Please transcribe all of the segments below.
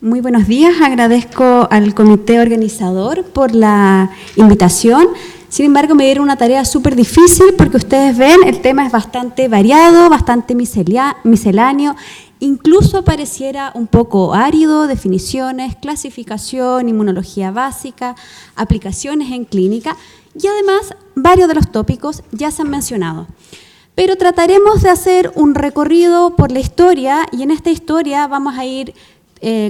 Muy buenos días, agradezco al comité organizador por la invitación. Sin embargo, me dieron una tarea súper difícil porque ustedes ven, el tema es bastante variado, bastante misceláneo, incluso pareciera un poco árido, definiciones, clasificación, inmunología básica, aplicaciones en clínica y además varios de los tópicos ya se han mencionado. Pero trataremos de hacer un recorrido por la historia y en esta historia vamos a ir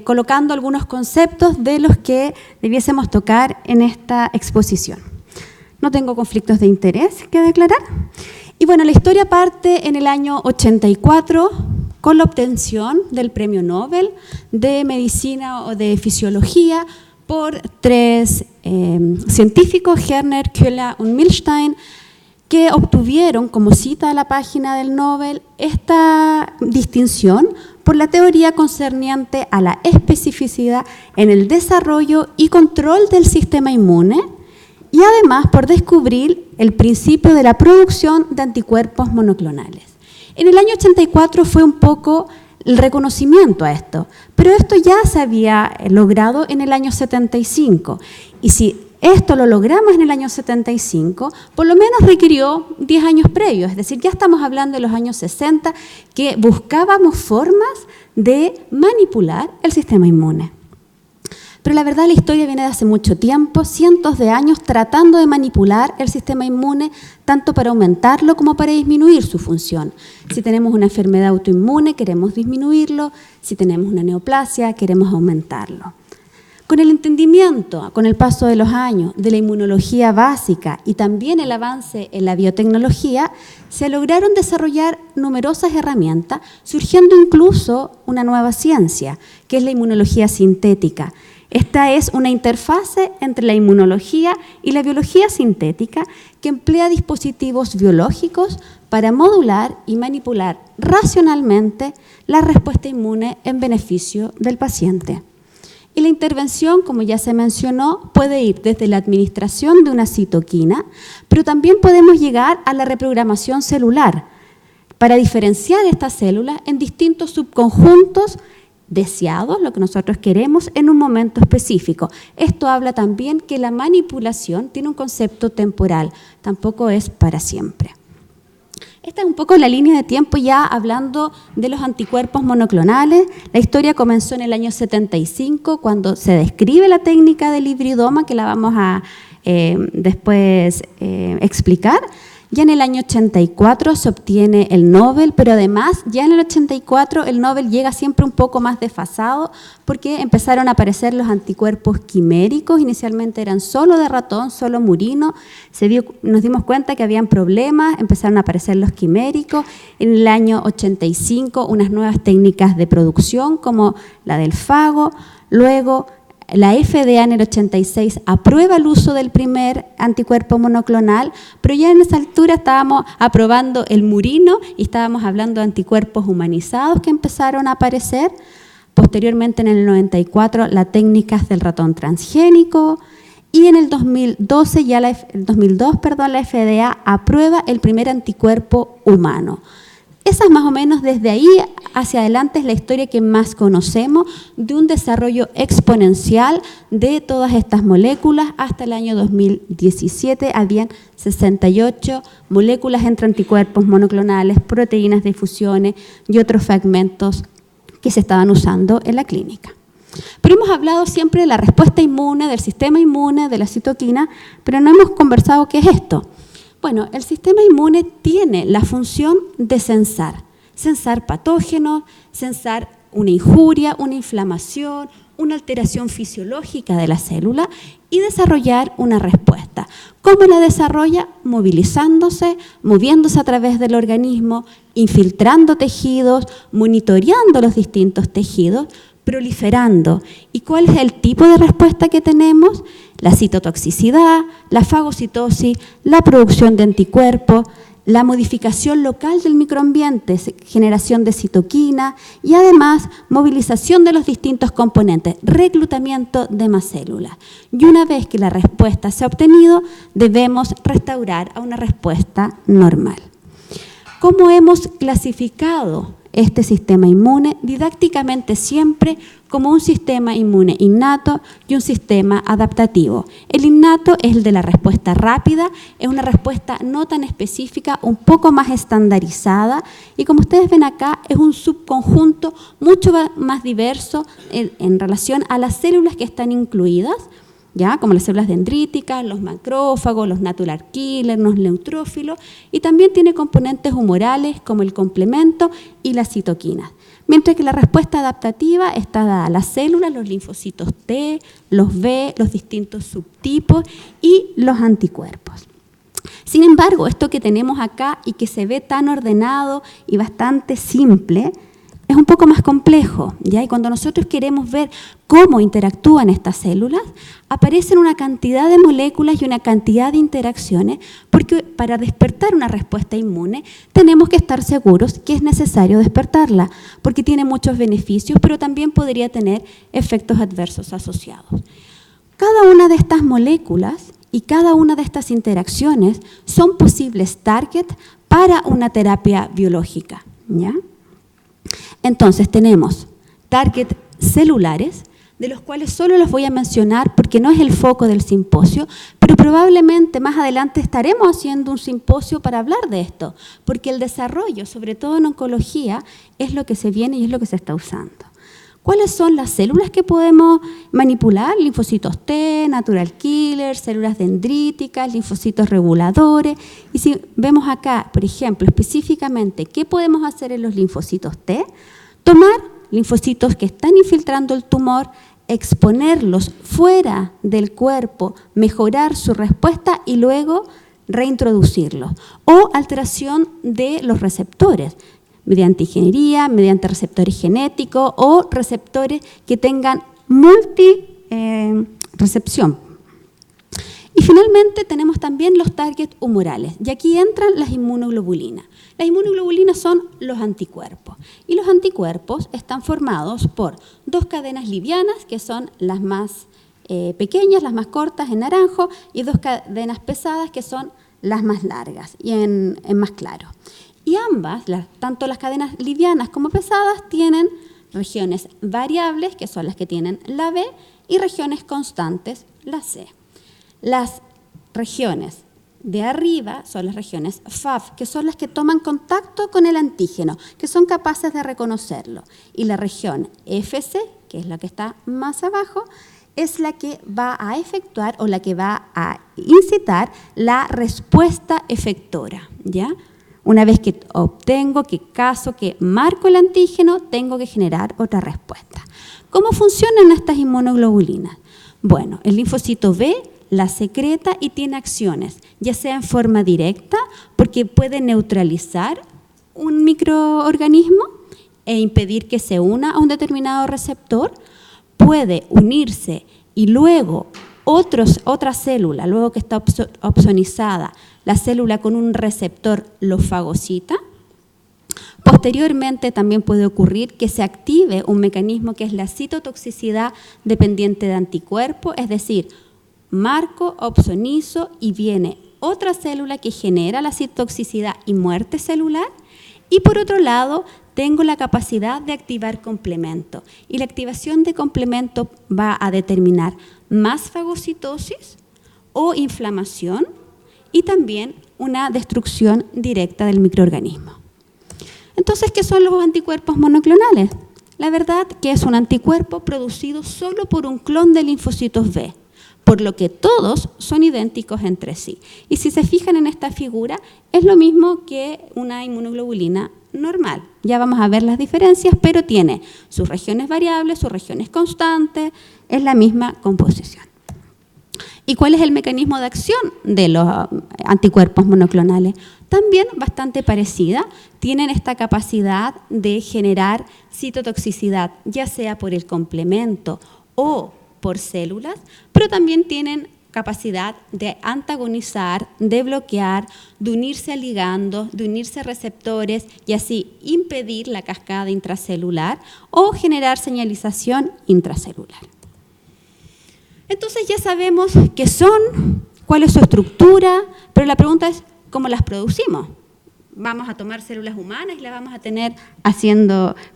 colocando algunos conceptos de los que debiésemos tocar en esta exposición. No tengo conflictos de interés que declarar. Y bueno, la historia parte en el año 84 con la obtención del Premio Nobel de Medicina o de Fisiología por tres científicos, Herner, Köhler y Milstein, que obtuvieron, como cita la página del Nobel, esta distinción por la teoría concerniente a la especificidad en el desarrollo y control del sistema inmune y además por descubrir el principio de la producción de anticuerpos monoclonales. En el año 84 fue un poco el reconocimiento a esto, pero esto ya se había logrado en el año 75 y si esto lo logramos en el año 75, por lo menos requirió 10 años previos, es decir, ya estamos hablando de los años 60 que buscábamos formas de manipular el sistema inmune. Pero la verdad la historia viene de hace mucho tiempo, cientos de años tratando de manipular el sistema inmune tanto para aumentarlo como para disminuir su función. Si tenemos una enfermedad autoinmune queremos disminuirlo, si tenemos una neoplasia queremos aumentarlo. Con el entendimiento, con el paso de los años, de la inmunología básica y también el avance en la biotecnología, se lograron desarrollar numerosas herramientas, surgiendo incluso una nueva ciencia, que es la inmunología sintética. Esta es una interfase entre la inmunología y la biología sintética que emplea dispositivos biológicos para modular y manipular racionalmente la respuesta inmune en beneficio del paciente. Y la intervención, como ya se mencionó, puede ir desde la administración de una citoquina, pero también podemos llegar a la reprogramación celular para diferenciar estas células en distintos subconjuntos deseados, lo que nosotros queremos, en un momento específico. Esto habla también que la manipulación tiene un concepto temporal, tampoco es para siempre. Esta es un poco la línea de tiempo ya hablando de los anticuerpos monoclonales. La historia comenzó en el año 75 cuando se describe la técnica del hibridoma, que la vamos a después explicar. Ya en el año 84 se obtiene el Nobel, pero además ya en el 84 el Nobel llega siempre un poco más desfasado porque empezaron a aparecer los anticuerpos quiméricos, inicialmente eran solo de ratón, solo murino, nos dimos cuenta que habían problemas, empezaron a aparecer los quiméricos, en el año 85 unas nuevas técnicas de producción como la del fago, luego la FDA en el 86 aprueba el uso del primer anticuerpo monoclonal, pero ya en esa altura estábamos aprobando el murino y estábamos hablando de anticuerpos humanizados que empezaron a aparecer. Posteriormente, en el 94, las técnicas del ratón transgénico y en el 2002, la FDA aprueba el primer anticuerpo humano. Esa es más o menos desde ahí hacia adelante es la historia que más conocemos de un desarrollo exponencial de todas estas moléculas. Hasta el año 2017 habían 68 moléculas entre anticuerpos monoclonales, proteínas de fusiones y otros fragmentos que se estaban usando en la clínica. Pero hemos hablado siempre de la respuesta inmune, del sistema inmune, de la citoquina, pero no hemos conversado qué es esto. Bueno, el sistema inmune tiene la función de censar patógenos, censar una injuria, una inflamación, una alteración fisiológica de la célula y desarrollar una respuesta. ¿Cómo la desarrolla? Movilizándose, moviéndose a través del organismo, infiltrando tejidos, monitoreando los distintos tejidos, proliferando. ¿Y cuál es el tipo de respuesta que tenemos? La citotoxicidad, la fagocitosis, la producción de anticuerpos, la modificación local del microambiente, generación de citoquina y además movilización de los distintos componentes, reclutamiento de más células. Y una vez que la respuesta se ha obtenido, debemos restaurar a una respuesta normal. ¿Cómo hemos clasificado este sistema inmune didácticamente siempre como un sistema inmune innato y un sistema adaptativo. El innato es el de la respuesta rápida, es una respuesta no tan específica, un poco más estandarizada y como ustedes ven acá es un subconjunto mucho más diverso en relación a las células que están incluidas, ¿ya? Como las células dendríticas, los macrófagos, los natural killers, los neutrófilos, y también tiene componentes humorales como el complemento y las citoquinas. Mientras que la respuesta adaptativa está dada a las células, los linfocitos T, los B, los distintos subtipos y los anticuerpos. Sin embargo, esto que tenemos acá y que se ve tan ordenado y bastante simple, es un poco más complejo, ¿ya? Y cuando nosotros queremos ver cómo interactúan estas células, aparecen una cantidad de moléculas y una cantidad de interacciones, porque para despertar una respuesta inmune tenemos que estar seguros que es necesario despertarla, porque tiene muchos beneficios, pero también podría tener efectos adversos asociados. Cada una de estas moléculas y cada una de estas interacciones son posibles targets para una terapia biológica, ¿ya? Entonces tenemos targets celulares, de los cuales solo los voy a mencionar porque no es el foco del simposio, pero probablemente más adelante estaremos haciendo un simposio para hablar de esto, porque el desarrollo, sobre todo en oncología, es lo que se viene y es lo que se está usando. ¿Cuáles son las células que podemos manipular? Linfocitos T, natural killers, células dendríticas, linfocitos reguladores. Y si vemos acá, por ejemplo, específicamente, ¿qué podemos hacer en los linfocitos T? Tomar linfocitos que están infiltrando el tumor, exponerlos fuera del cuerpo, mejorar su respuesta y luego reintroducirlos. O alteración de los receptores, mediante ingeniería, mediante receptores genéticos o receptores que tengan multirecepción. Y finalmente tenemos también los targets humorales, y aquí entran las inmunoglobulinas. Las inmunoglobulinas son los anticuerpos, y los anticuerpos están formados por dos cadenas livianas, que son las más pequeñas, las más cortas en naranjo, y dos cadenas pesadas, que son las más largas y en más claro. Y ambas, tanto las cadenas livianas como pesadas, tienen regiones variables, que son las que tienen la B, y regiones constantes, la C. Las regiones de arriba son las regiones FAF, que son las que toman contacto con el antígeno, que son capaces de reconocerlo. Y la región FC, que es la que está más abajo, es la que va a efectuar o la que va a incitar la respuesta efectora, ¿ya? Una vez que obtengo, que caso, que marco el antígeno, tengo que generar otra respuesta. ¿Cómo funcionan estas inmunoglobulinas? Bueno, el linfocito B la secreta y tiene acciones, ya sea en forma directa, porque puede neutralizar un microorganismo e impedir que se una a un determinado receptor, puede unirse y luego otra célula, luego que está opsonizada, la célula con un receptor lo fagocita. Posteriormente también puede ocurrir que se active un mecanismo que es la citotoxicidad dependiente de anticuerpo, es decir, marco, opsonizo y viene otra célula que genera la citotoxicidad y muerte celular. Y por otro lado, tengo la capacidad de activar complemento. Y la activación de complemento va a determinar más fagocitosis o inflamación y también una destrucción directa del microorganismo. Entonces, ¿qué son los anticuerpos monoclonales? La verdad que es un anticuerpo producido solo por un clon de linfocitos B, por lo que todos son idénticos entre sí. Y si se fijan en esta figura, es lo mismo que una inmunoglobulina normal. Ya vamos a ver las diferencias, pero tiene sus regiones variables, sus regiones constantes, es la misma composición. ¿Y cuál es el mecanismo de acción de los anticuerpos monoclonales? También bastante parecida, tienen esta capacidad de generar citotoxicidad, ya sea por el complemento o por células, pero también tienen capacidad de antagonizar, de bloquear, de unirse a ligandos, de unirse a receptores y así impedir la cascada intracelular o generar señalización intracelular. Entonces ya sabemos qué son, cuál es su estructura, pero la pregunta es ¿cómo las producimos? vamos a tomar células humanas y las vamos a tener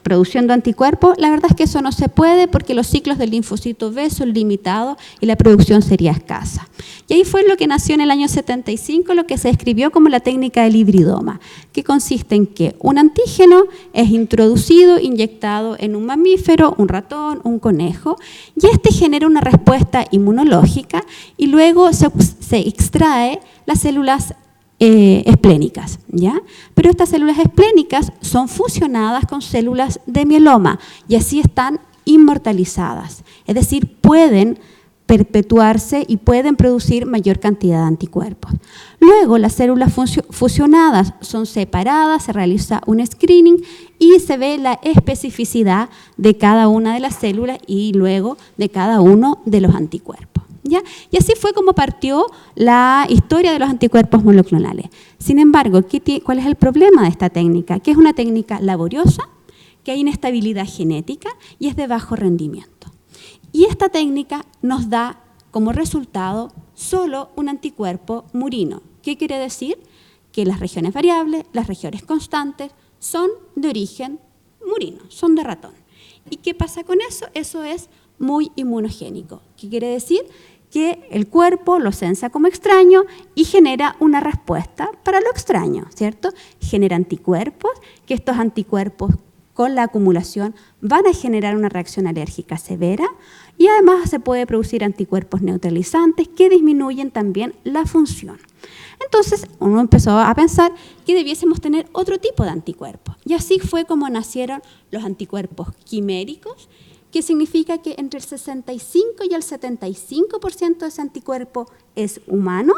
produciendo anticuerpos. La verdad es que eso no se puede porque los ciclos del linfocito B son limitados y la producción sería escasa. Y ahí fue lo que nació en el año 75, lo que se describió como la técnica del hibridoma, que consiste en que un antígeno es introducido, inyectado en un mamífero, un ratón, un conejo, y este genera una respuesta inmunológica y luego se extrae las células esplénicas, ¿ya? Pero estas células esplénicas son fusionadas con células de mieloma y así están inmortalizadas, es decir, pueden perpetuarse y pueden producir mayor cantidad de anticuerpos. Luego, las células fusionadas son separadas, se realiza un screening y se ve la especificidad de cada una de las células y luego de cada uno de los anticuerpos, ¿ya? Y así fue como partió la historia de los anticuerpos monoclonales. Sin embargo, ¿cuál es el problema de esta técnica? Que es una técnica laboriosa, que hay inestabilidad genética y es de bajo rendimiento. Y esta técnica nos da como resultado solo un anticuerpo murino. ¿Qué quiere decir? Que las regiones variables, las regiones constantes, son de origen murino, son de ratón. ¿Y qué pasa con eso? Eso es muy inmunogénico. ¿Qué quiere decir? Que el cuerpo lo sensa como extraño y genera una respuesta para lo extraño, ¿cierto? Genera anticuerpos, que estos anticuerpos con la acumulación van a generar una reacción alérgica severa y además se puede producir anticuerpos neutralizantes que disminuyen también la función. Entonces uno empezó a pensar que debiésemos tener otro tipo de anticuerpos y así fue como nacieron los anticuerpos quiméricos, que significa que entre el 65 y el 75% de ese anticuerpo es humano,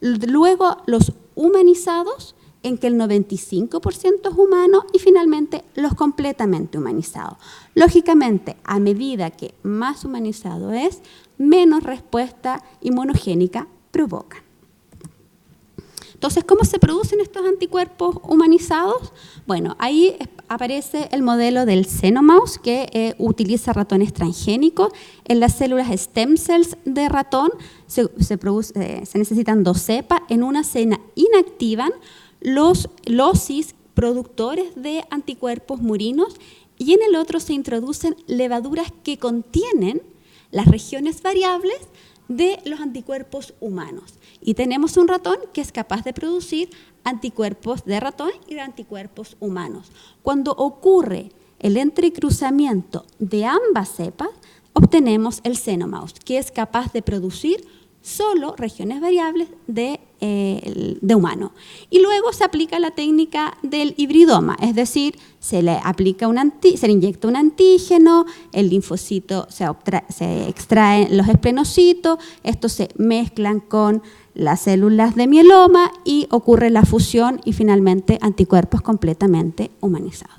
luego los humanizados, en que el 95% es humano y finalmente los completamente humanizados. Lógicamente, a medida que más humanizado es, menos respuesta inmunogénica provocan. Entonces, ¿cómo se producen estos anticuerpos humanizados? Bueno, ahí aparece el modelo del Xenomouse, que utiliza ratones transgénicos. En las células stem cells de ratón se necesitan 2 cepas. En una se inactivan los losis productores de anticuerpos murinos y en el otro se introducen levaduras que contienen las regiones variables de los anticuerpos humanos. Y tenemos un ratón que es capaz de producir anticuerpos de ratón y de anticuerpos humanos. Cuando ocurre el entrecruzamiento de ambas cepas, obtenemos el Xenomouse, que es capaz de producir solo regiones variables de humano. Y luego se aplica la técnica del hibridoma, es decir, se le inyecta un antígeno, el linfocito se extraen los esplenocitos, estos se mezclan con las células de mieloma y ocurre la fusión y finalmente anticuerpos completamente humanizados.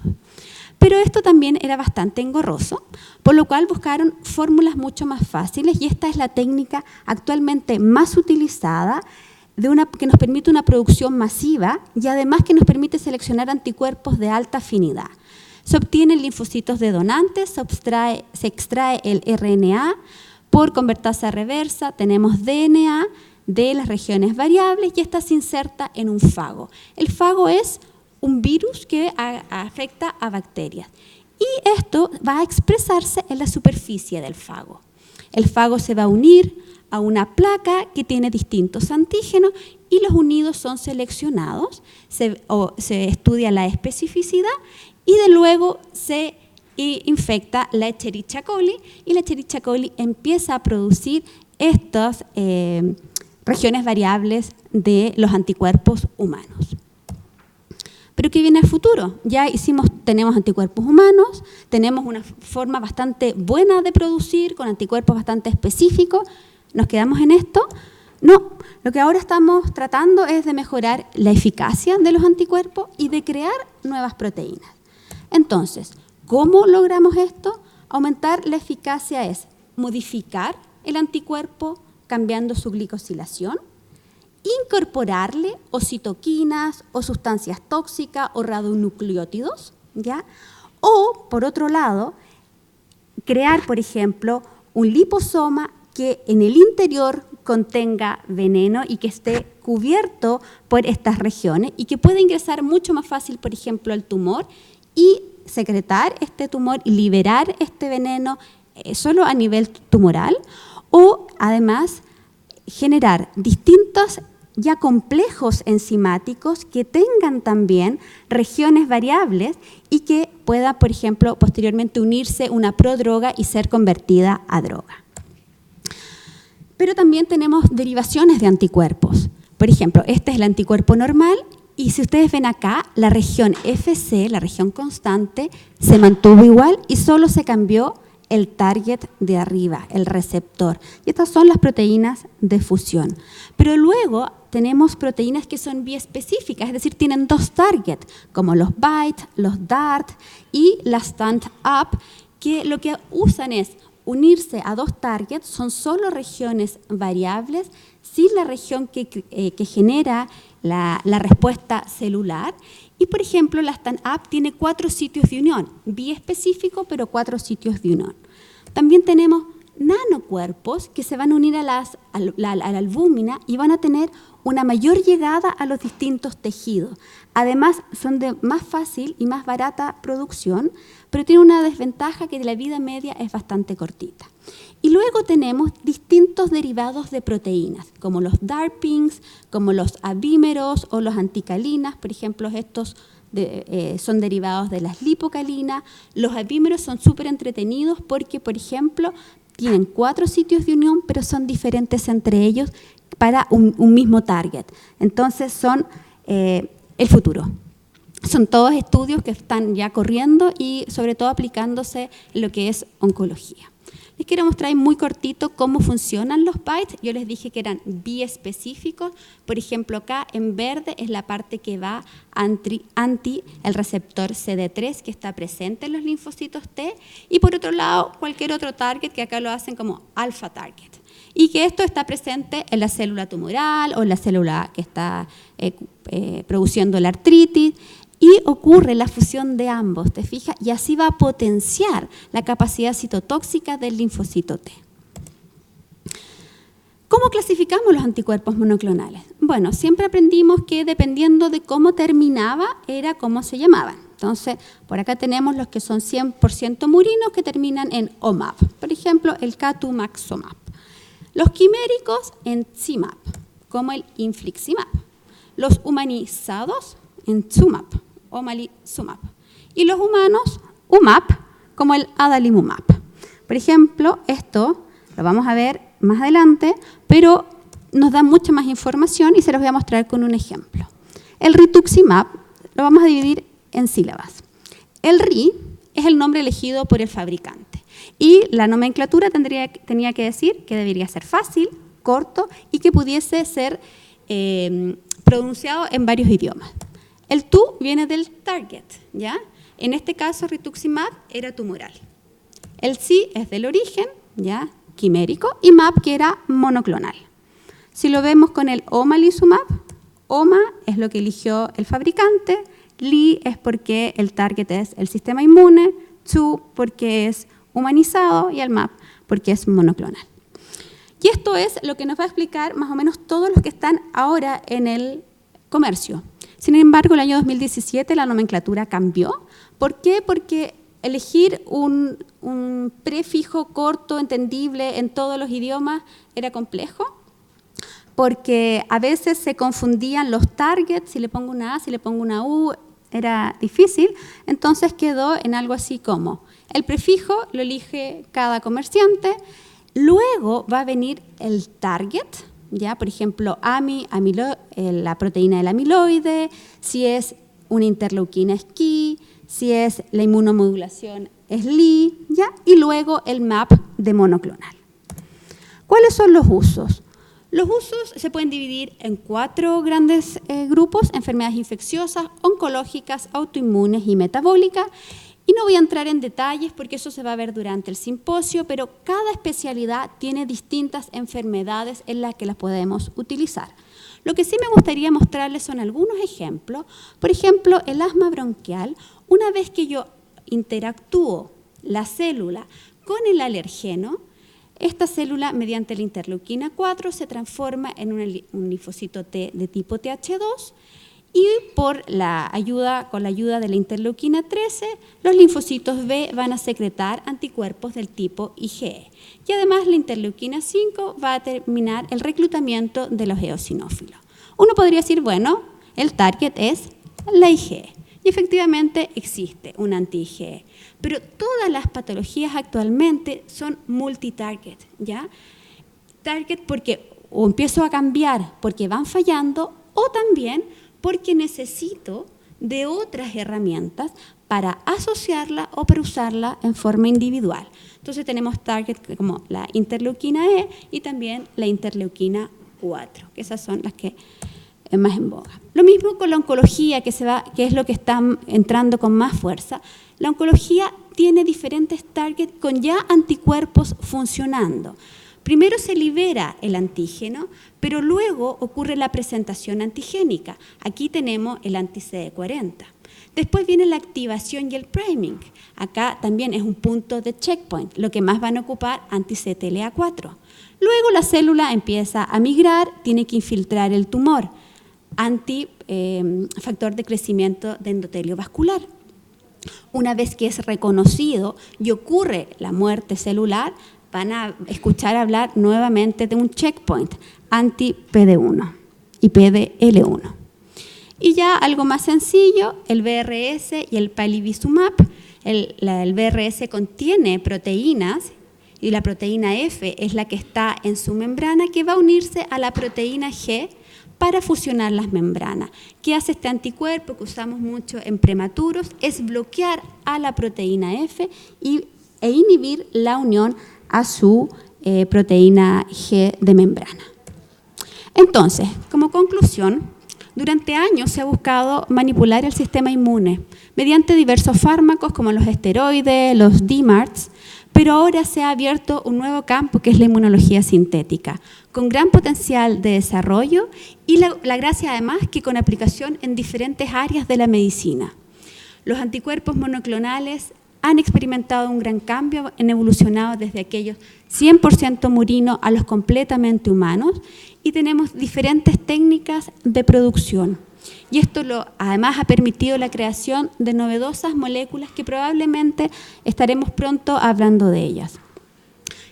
Pero esto también era bastante engorroso, por lo cual buscaron fórmulas mucho más fáciles y esta es la técnica actualmente más utilizada que nos permite una producción masiva y además que nos permite seleccionar anticuerpos de alta afinidad. Se obtienen linfocitos de donantes, se extrae el RNA por convertasa reversa, tenemos DNA de las regiones variables y esta se inserta en un fago. El fago es un virus que afecta a bacterias y esto va a expresarse en la superficie del fago. El fago se va a unir a una placa que tiene distintos antígenos y los unidos son seleccionados, se estudia la especificidad y de luego se infecta la Escherichia coli y la Escherichia coli empieza a producir estas regiones variables de los anticuerpos humanos. ¿Pero qué viene al futuro? Ya tenemos anticuerpos humanos, tenemos una forma bastante buena de producir con anticuerpos bastante específicos. ¿Nos quedamos en esto? No, lo que ahora estamos tratando es de mejorar la eficacia de los anticuerpos y de crear nuevas proteínas. Entonces, ¿cómo logramos esto? Aumentar la eficacia es modificar el anticuerpo cambiando su glicosilación, incorporarle o citoquinas o sustancias tóxicas o radionucleótidos, ¿ya? O, por otro lado, crear, por ejemplo, un liposoma que en el interior contenga veneno y que esté cubierto por estas regiones y que puede ingresar mucho más fácil, por ejemplo, al tumor y secretar este tumor y liberar este veneno solo a nivel tumoral, o además generar distintos ya complejos enzimáticos que tengan también regiones variables y que pueda, por ejemplo, posteriormente unirse una prodroga y ser convertida a droga. Pero también tenemos derivaciones de anticuerpos. Por ejemplo, este es el anticuerpo normal y si ustedes ven acá, la región FC, la región constante, se mantuvo igual y solo se cambió el target de arriba, el receptor. Y estas son las proteínas de fusión. Pero luego tenemos proteínas que son biespecíficas, es decir, tienen dos targets, como los BITE, los DART y las STAND-UP, que lo que usan es unirse a dos targets, son solo regiones variables, sin la región que genera la respuesta celular. Y, por ejemplo, la STAND-UP tiene 4 sitios de unión, biespecífico, pero 4 sitios de unión. También tenemos nanocuerpos que se van a unir a la albúmina y van a tener una mayor llegada a los distintos tejidos. Además, son de más fácil y más barata producción, pero tienen una desventaja que la vida media es bastante cortita. Y luego tenemos distintos derivados de proteínas, como los DARPings, como los abímeros o los anticalinas. Por ejemplo, estos son derivados de las lipocalinas. Los abímeros son súper entretenidos porque, por ejemplo, tienen 4 sitios de unión, pero son diferentes entre ellos para un mismo target. Entonces, son el futuro. Son todos estudios que están ya corriendo y sobre todo aplicándose en lo que es oncología. Les quiero mostrar muy cortito cómo funcionan los BITE. Yo les dije que eran biespecíficos. Por ejemplo, acá en verde es la parte que va anti el receptor CD3 que está presente en los linfocitos T. Y por otro lado, cualquier otro target que acá lo hacen como alpha target. Y que esto está presente en la célula tumoral o en la célula que está produciendo la artritis. Y ocurre la fusión de ambos, ¿te fijas? Y así va a potenciar la capacidad citotóxica del linfocito T. ¿Cómo clasificamos los anticuerpos monoclonales? Bueno, siempre aprendimos que dependiendo de cómo terminaba, era cómo se llamaban. Entonces, por acá tenemos los que son 100% murinos que terminan en OMAP. Por ejemplo, el Catumaxomab. Los quiméricos en CIMAP, como el Infliximab. Los humanizados en ZUMAP. Omalizumab. Y los humanos, UMAP, como el adalimumab. Por ejemplo, esto lo vamos a ver más adelante, pero nos da mucha más información y se los voy a mostrar con un ejemplo. El rituximab lo vamos a dividir en sílabas. El RI es el nombre elegido por el fabricante y la nomenclatura tenía que decir que debería ser fácil, corto y que pudiese ser pronunciado en varios idiomas. El TU viene del target, ¿ya? En este caso, rituximab era tumoral. El CI es del origen, ¿ya? Quimérico, y MAP, que era monoclonal. Si lo vemos con el omalizumab, OMA es lo que eligió el fabricante, LI es porque el target es el sistema inmune, TU porque es humanizado y el MAP porque es monoclonal. Y esto es lo que nos va a explicar más o menos todos los que están ahora en el comercio. Sin embargo, el año 2017 la nomenclatura cambió. ¿Por qué? Porque elegir un prefijo corto, entendible en todos los idiomas era complejo, porque a veces se confundían los targets, si le pongo una A, si le pongo una U, era difícil. Entonces quedó en algo así como, el prefijo lo elige cada comerciante, luego va a venir el target, ¿ya? Por ejemplo, la proteína del amiloide, si es una interleuquina es KI, si es la inmunomodulación es LI, ¿ya? Y luego el MAP de monoclonal. ¿Cuáles son los usos? Los usos se pueden dividir en 4 grandes grupos: enfermedades infecciosas, oncológicas, autoinmunes y metabólicas. Y no voy a entrar en detalles porque eso se va a ver durante el simposio, pero cada especialidad tiene distintas enfermedades en las que las podemos utilizar. Lo que sí me gustaría mostrarles son algunos ejemplos. Por ejemplo, el asma bronquial, una vez que yo interactúo la célula con el alergeno, esta célula, mediante la interleuquina 4, se transforma en un linfocito T de tipo TH2 y con la ayuda de la interleuquina 13, los linfocitos B van a secretar anticuerpos del tipo IgE. Y además la interleuquina 5 va a terminar el reclutamiento de los eosinófilos. Uno podría decir, bueno, el target es la IgE. Y efectivamente existe un anti-IgE, pero todas las patologías actualmente son multitarget, ¿ya? Target porque o empiezo a cambiar porque van fallando o también porque necesito de otras herramientas para asociarla o para usarla en forma individual. Entonces tenemos target como la interleuquina E y también la interleuquina 4, que esas son las que más en boga. Lo mismo con la oncología, que es lo que está entrando con más fuerza. La oncología tiene diferentes targets con ya anticuerpos funcionando. Primero se libera el antígeno, pero luego ocurre la presentación antigénica. Aquí tenemos el anti-CD40. Después viene la activación y el priming. Acá también es un punto de checkpoint, lo que más van a ocupar anti-CTLA4. Luego la célula empieza a migrar, tiene que infiltrar el tumor, factor de crecimiento de endotelio vascular. Una vez que es reconocido y ocurre la muerte celular, van a escuchar hablar nuevamente de un checkpoint, anti-PD1 y PDL1. Y ya algo más sencillo, el BRS y el palivizumab. El BRS contiene proteínas y la proteína F es la que está en su membrana que va a unirse a la proteína G para fusionar las membranas. ¿Qué hace este anticuerpo que usamos mucho en prematuros? Es bloquear a la proteína F e inhibir la unión a su proteína G de membrana. Entonces, como conclusión, durante años se ha buscado manipular el sistema inmune mediante diversos fármacos como los esteroides, los DMARDs, pero ahora se ha abierto un nuevo campo que es la inmunología sintética, con gran potencial de desarrollo y la gracia además que con aplicación en diferentes áreas de la medicina. Los anticuerpos monoclonales han experimentado un gran cambio, han evolucionado desde aquellos 100% murinos a los completamente humanos y tenemos diferentes técnicas de producción. Y esto además ha permitido la creación de novedosas moléculas que probablemente estaremos pronto hablando de ellas.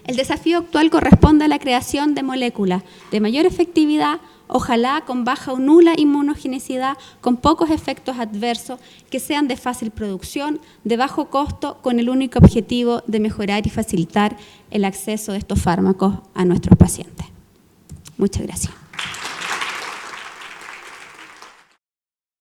El desafío actual corresponde a la creación de moléculas de mayor efectividad, ojalá con baja o nula inmunogenicidad, con pocos efectos adversos, que sean de fácil producción, de bajo costo, con el único objetivo de mejorar y facilitar el acceso de estos fármacos a nuestros pacientes. Muchas gracias.